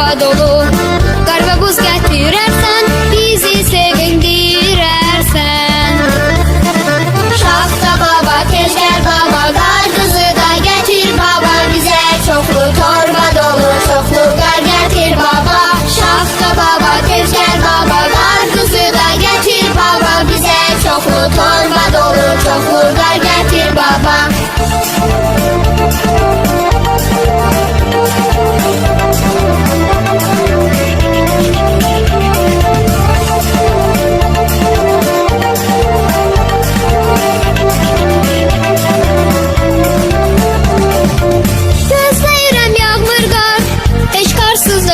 torba dolu. Qar və buz gətirərsən, bizi sevindirərsən. Şaxta baba, tez gəl baba, qar qızı da gətir baba, bizə çoxlu torba dolu, çoxlu qar gətir baba. Şaxta baba, tez gəl baba, qar qızı da gətir baba, bizə çoxlu torba dolu, çoxlu qar gətir baba.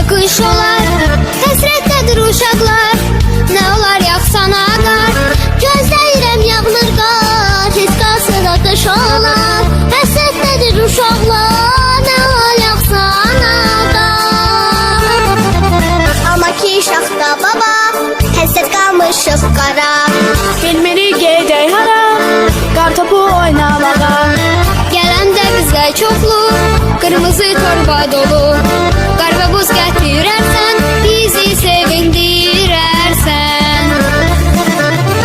Qış olar, həsrətdədir uşaqlar, nə olar yaxsana qar. Gözləyirəm yağmır qar, heç qalsın da qış olar, həsrətdədir uşaqlar, nə olar yaxsana qar. Amma ki şaxta baba, həsrət qalmışıq qara. Bilmirik gedək hara, qar topu oynamağa. Gələndə bizə çoxlu, qırmızı torba dolu. Qar və buz gətirərsən, bizi sevindirərsən.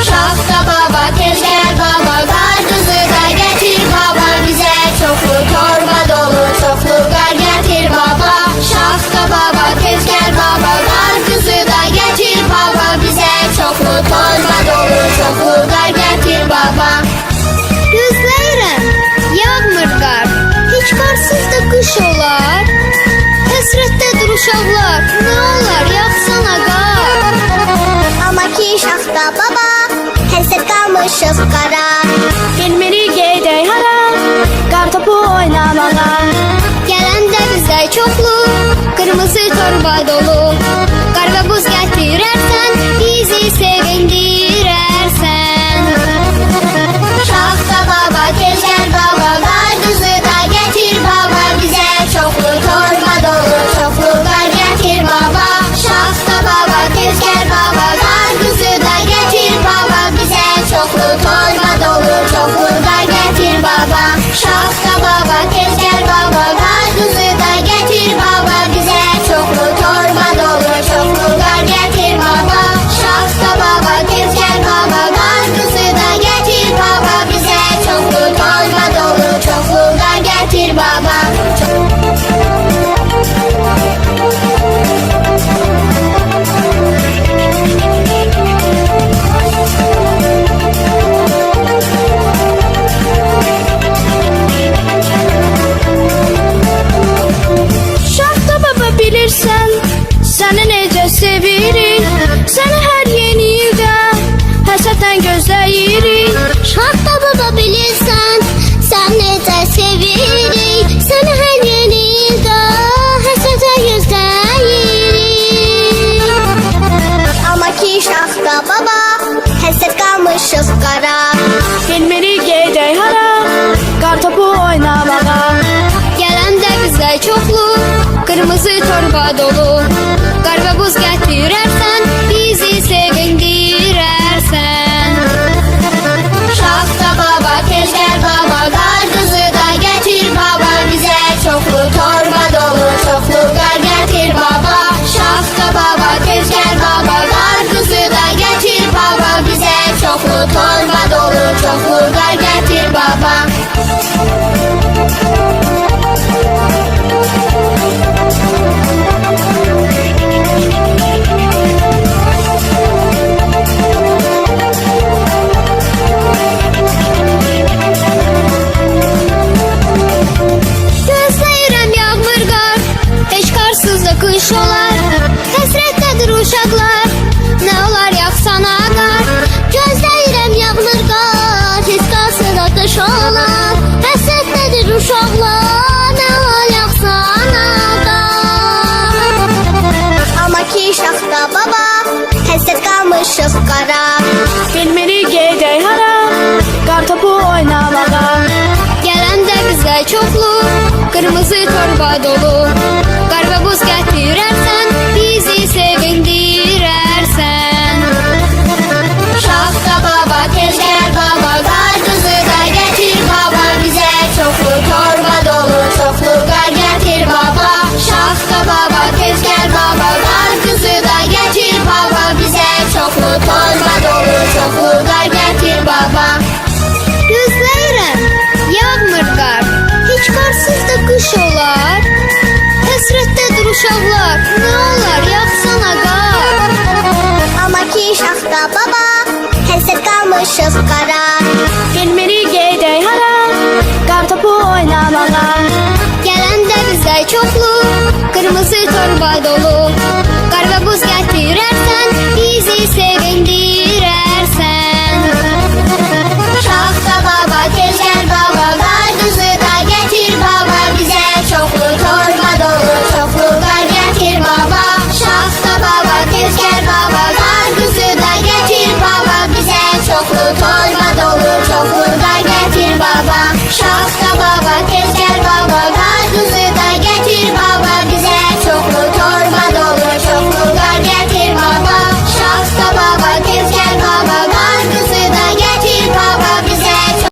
Şaxta baba, tez gəl baba, qar qızı da gətir baba, bizə çoxlu torba dolu, çoxlu qar gətir baba. Şaxta baba, tez gəl baba, qar qızı da gətir baba, bizə çoxlu torba dolu, çoxlu qar gətir baba. Gözləyirəm, yağmır qar, heç qarsız da qış olar. Həsrətdədir uşaqlar, nə olar yaxsana qar. Amma ki şaxta baba, həsrət qalmışıq qara. Bilmirik gedək hara, qar topu oynamağa. Gələndə bizə çoxlu, qırmızı torba dolu. Qar və buz gətirərsən, bizi sevindirərsən. Şaxta baba, tez gəl baba, qar qızı da gətir baba, bizə çoxlu torba dolu, çoxlu qar gətir baba. Şaxta baba, tez gəl baba, qar qızı da gətir baba, bizə çoxlu torba dolu, çoxlu qar gətir baba. Şaxta baba, tez gəl baba, qar qızı da gətir baba, bizə çoxlu torba dolu, çoxlu qar gətir baba. Şaxta baba, tez gəl baba, qar qızı da gətir baba, bizə çoxlu torba dolu, çoxlu qar gətir baba. Şaxta baba bilirsən, səni necə sevirik. Səni hər yeni ildə həsrətlə gözləyirik. Şaxta baba, bilirsən, sən necə sevirik. Səni hər yeni ildə həsrətlə gözləyirik. Amma ki şaxta baba, həsrət qalmışıq qara. Bilmirik gedək hara, qar topu oynamağa. Gələndə bizə çoxlu, qırmızı torba dolu. Qar və buz gətirərsən, bizi sevindirərsən. Şaxta baba, tez gəl baba, qar qızı da gətir baba, bizə çoxlu torba dolu, çoxlu qar gətir baba. Şaxta baba, tez gəl baba, qar qızı da gətir baba, bizə çoxlu torba dolu, çoxlu qar gətir baba. Gözləyirəm yağmır qar, heç qarsız da qış olar. Həsrətdədir uşaqlar, nə olar yaxsana qar. Gözləyirəm yağmır qar, heç qalsın da qış olar. Həsrətdədir uşaqlar, nə olar yaxsana qar. Amma ki şaxta baba, həsrət qalmışıq qara. Bilmirik gedək hara, qar topu oynamağa. Gələndə bizə çoxlu, qırmızı torba dolu. Qar və buz gətirərsən, bizi sevindirərsən. Şaxta baba, tez gəl baba, qar qızı da gətir baba, bizə çoxlu torba dolu, çoxlu qar gətir baba. Şaxta baba, tez gəl baba. Şaxta baba, həsəd qalmışıq qara. Gelmeli gedək hara, qartopu oynamağa. Gələndə bizə çoxlu, qırmızı torba dolu. Qar və buz gətirərsən